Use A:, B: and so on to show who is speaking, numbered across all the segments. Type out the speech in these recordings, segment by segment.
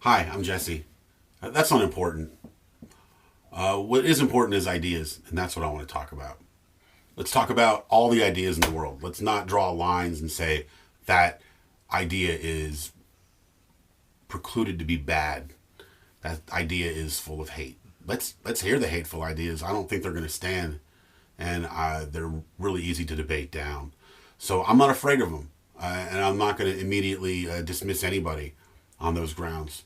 A: Hi, I'm Jesse. That's not important. What is important is ideas, and that's what I want to talk about. Let's talk about all the ideas in the world. Let's not draw lines and say that idea is precluded to be bad. That idea is full of hate. Let's hear the hateful ideas. I don't think they're going to stand, and they're really easy to debate down. So I'm not afraid of them, and I'm not going to immediately dismiss anybody on those grounds.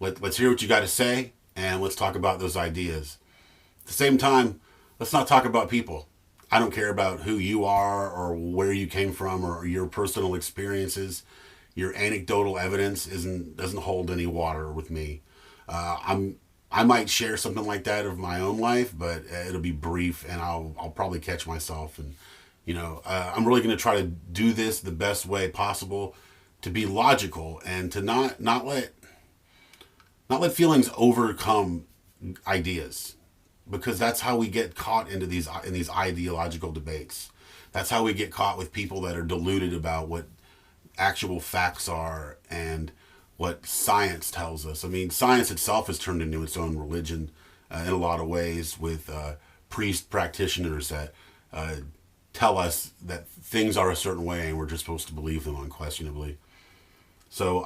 A: Let's hear what you got to say, and let's talk about those ideas. At the same time, let's not talk about people. I don't care about who you are or where you came from or your personal experiences. Your anecdotal evidence doesn't hold any water with me. I might share something like that of my own life, but it'll be brief, and I'll probably catch myself. And I'm really going to try to do this the best way possible, to be logical and to not let feelings overcome ideas, because that's how we get caught into these ideological debates. That's how we get caught with people that are deluded about what actual facts are and what science tells us. I mean, science itself has turned into its own religion in a lot of ways, with priest practitioners that tell us that things are a certain way and we're just supposed to believe them unquestionably. So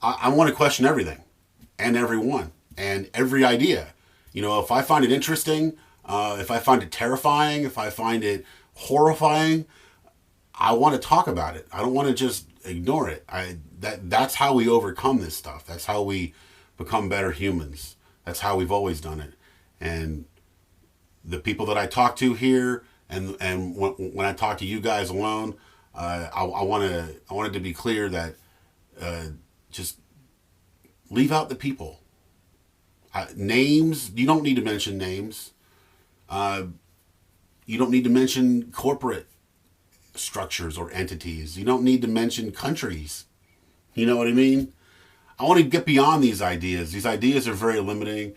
A: I want to question everything and everyone and every idea. If I find it interesting, if I find it terrifying, if I find it horrifying, I want to talk about it. I don't want to just ignore it. That's how we overcome this stuff. That's how we become better humans. That's how we've always done it. And the people that I talk to here, and when I talk to you guys alone, I want it to be clear that just leave out the people. Names, you don't need to mention names. You don't need to mention corporate structures or entities. You don't need to mention countries. You know what I mean? I want to get beyond these ideas. These ideas are very limiting.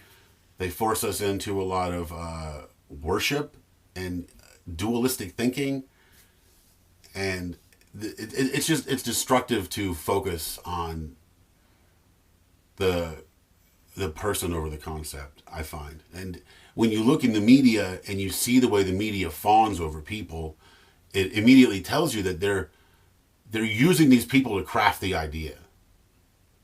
A: They force us into a lot of worship and dualistic thinking. And it's destructive to focus on the person over the concept, I find. And when you look in the media and you see the way the media fawns over people, it immediately tells you that they're using these people to craft the idea.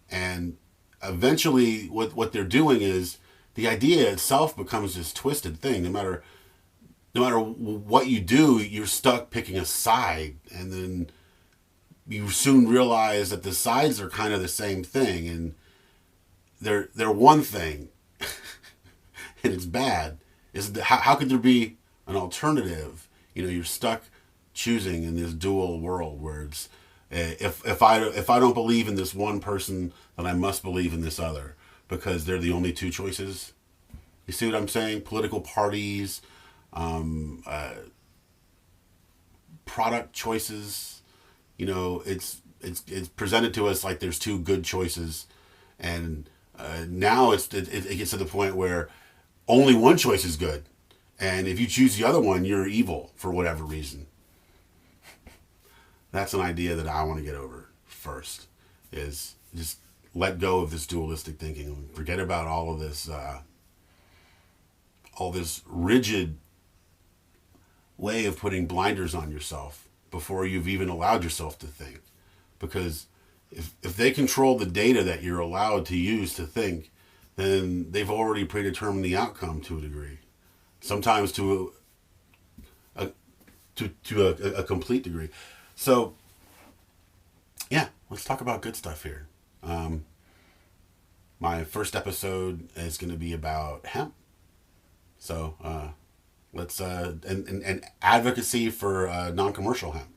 A: And eventually what they're doing is the idea itself becomes this twisted thing. No matter what you do, you're stuck picking a side, and then you soon realize that the sides are kind of the same thing, and they're one thing, and it's bad. How could there be an alternative? You're stuck choosing in this dual world where it's if I don't believe in this one person, then I must believe in this other, because they're the only two choices. You see what I'm saying? Political parties, product choices. It's presented to us like there's two good choices, and now it gets to the point where only one choice is good, and if you choose the other one, you're evil for whatever reason. That's an idea that I want to get over first, is just let go of this dualistic thinking. Forget about all of this rigid way of putting blinders on yourself before you've even allowed yourself to think. Because if they control the data that you're allowed to use to think, then they've already predetermined the outcome to a degree. Sometimes to a complete degree. So, yeah, let's talk about good stuff here. My first episode is going to be about hemp. So, let's and advocacy for non-commercial hemp,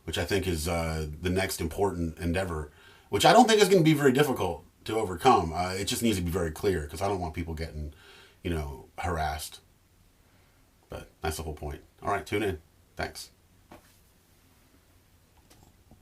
A: which I think is the next important endeavor, which I don't think is going to be very difficult to overcome. It just needs to be very clear, because I don't want people getting, harassed. But that's the whole point. All right, tune in. Thanks.